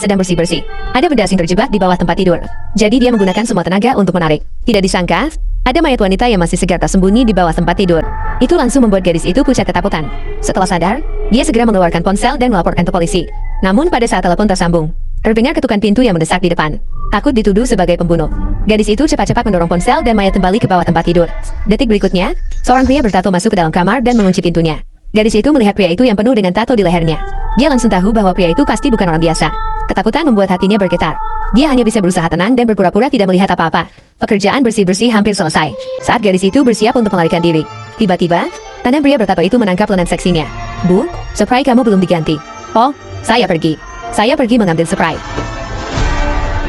sedang bersih-bersih. Ada benda asing terjebak di bawah tempat tidur. Jadi dia menggunakan semua tenaga untuk menarik. Tidak disangka, ada mayat wanita yang masih segar tersembunyi di bawah tempat tidur. Itu langsung membuat gadis itu pucat ketakutan. Setelah sadar, dia segera mengeluarkan ponsel dan melaporkan ke polisi. Namun pada saat telepon tersambung, terdengar ketukan pintu yang mendesak di depan. Takut dituduh sebagai pembunuh, gadis itu cepat-cepat mendorong ponsel dan mayat kembali ke bawah tempat tidur. Detik berikutnya, seorang pria bertato masuk ke dalam kamar dan mengunci pintunya. Gadis itu melihat pria itu yang penuh dengan tato di lehernya. Dia langsung tahu bahwa pria itu pasti bukan orang biasa. Ketakutan membuat hatinya bergetar. Dia hanya bisa berusaha tenang dan berpura-pura tidak melihat apa-apa. Pekerjaan bersih-bersih hampir selesai. Saat gadis itu bersiap untuk melarikan diri, tiba-tiba, tangan pria bertato itu menangkap lengan seksinya. "Bu, spray kamu belum diganti." "Oh, saya pergi. Saya pergi mengambil spray."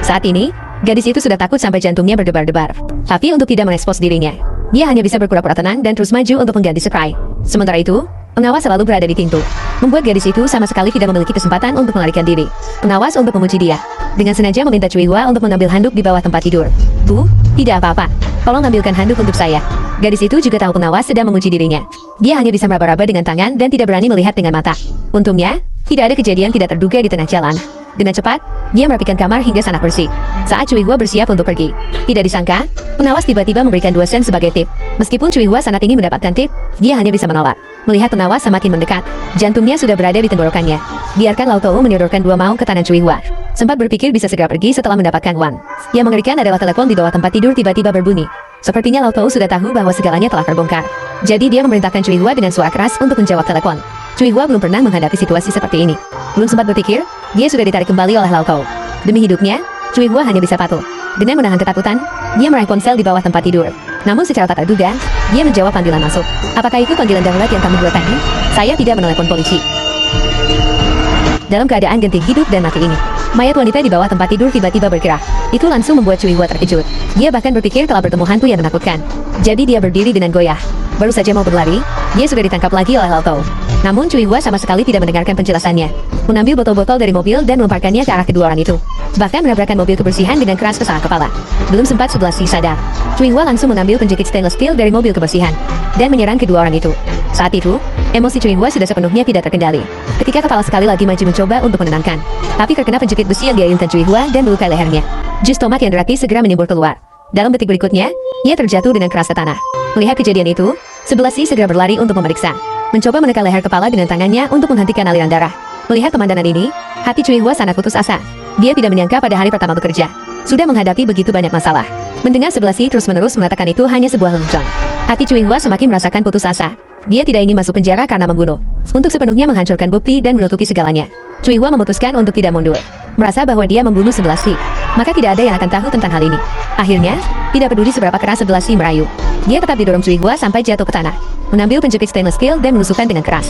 Saat ini, gadis itu sudah takut sampai jantungnya berdebar-debar. Tapi untuk tidak mengekspos dirinya, dia hanya bisa berpura-pura tenang dan terus maju untuk mengganti spray. Sementara itu, pengawas selalu berada di pintu, membuat gadis itu sama sekali tidak memiliki kesempatan untuk melarikan diri. Pengawas untuk memuji dia, dengan sengaja meminta Cui Hua untuk mengambil handuk di bawah tempat tidur. "Bu, tidak apa-apa. Tolong ambilkan handuk untuk saya." Gadis itu juga tahu pengawas sedang menguji dirinya. Dia hanya bisa meraba-raba dengan tangan dan tidak berani melihat dengan mata. Untungnya, tidak ada kejadian tidak terduga di tengah jalan. Dengan cepat, dia merapikan kamar hingga sangat bersih. Saat Cui Hua bersiap untuk pergi, tidak disangka, pengawas tiba-tiba memberikan 2 sen sebagai tip. Meskipun Cui Hua sangat ingin mendapatkan tip, dia hanya bisa menolak. Melihat pengawas semakin mendekat, jantungnya sudah berada di tenggorokannya. Biarkan Lao Tou menyodorkan 2 maung ke tangan Cui Hua. Sempat berpikir bisa segera pergi setelah mendapatkan uang. Yang mengerikan adalah telepon di bawah tempat tidur tiba-tiba berbunyi. Sepertinya Lao Tou sudah tahu bahwa segalanya telah terbongkar. Jadi dia memerintahkan Cui Hua dengan suara keras untuk menjawab telepon. Cui Hua belum pernah menghadapi situasi seperti ini. Belum sempat berpikir, dia sudah ditarik kembali oleh Lao Tou. Demi hidupnya, Cui Hua hanya bisa patuh. Dengan menahan ketakutan, dia meraih ponsel di bawah tempat tidur. Namun secara tak terduga, dia menjawab panggilan masuk. "Apakah itu panggilan darurat yang kamu buat tadi? Saya tidak menelepon polisi." Dalam keadaan genting hidup dan mati ini, mayat wanita di bawah tempat tidur tiba-tiba bergerak. Itu langsung membuat Cui Hua terkejut. Dia bahkan berpikir telah bertemu hantu yang menakutkan. Jadi dia berdiri dengan goyah. Baru saja mau berlari, dia sudah ditangkap lagi oleh Lao Tou. Namun Cui Hua sama sekali tidak mendengarkan penjelasannya. Mengambil botol-botol dari mobil dan melemparkannya ke arah kedua orang itu. Bahkan menabrakkan mobil kebersihan dengan keras ke salah kepala. Belum sempat Sublasih sadar, Cui Hua langsung mengambil penjepit stainless steel dari mobil kebersihan dan menyerang kedua orang itu. Saat itu, emosi Cui Hua sudah sepenuhnya tidak terkendali. Ketika kepala sekali lagi maju mencoba untuk menenangkan, tapi terkena penjepit besi yang diayunkan Cui Hua dan melukai lehernya. Jus tomat yang deraki segera menimbul keluar. Dalam detik berikutnya, ia terjatuh dengan keras ke tanah. Melihat kejadian itu, Sublasih segera berlari untuk memeriksa. Mencoba menekan leher kepala dengan tangannya untuk menghentikan aliran darah. Melihat pemandangan ini, hati Cui Hua sangat putus asa. Dia tidak menyangka pada hari pertama bekerja, sudah menghadapi begitu banyak masalah. Mendengar Sublasih terus-menerus mengatakan itu hanya sebuah lelucon, hati Cui Hua semakin merasakan putus asa. Dia tidak ingin masuk penjara karena membunuh, untuk sepenuhnya menghancurkan bukti dan menutupi segalanya. Cui Hua memutuskan untuk tidak mundur. Merasa bahwa dia membunuh Sublasih, maka tidak ada yang akan tahu tentang hal ini. Akhirnya, tidak peduli seberapa keras Sublasih merayu, dia tetap didorong Cui Hua sampai jatuh ke tanah. Mengambil penjepit stainless steel dan menusukkan dengan keras.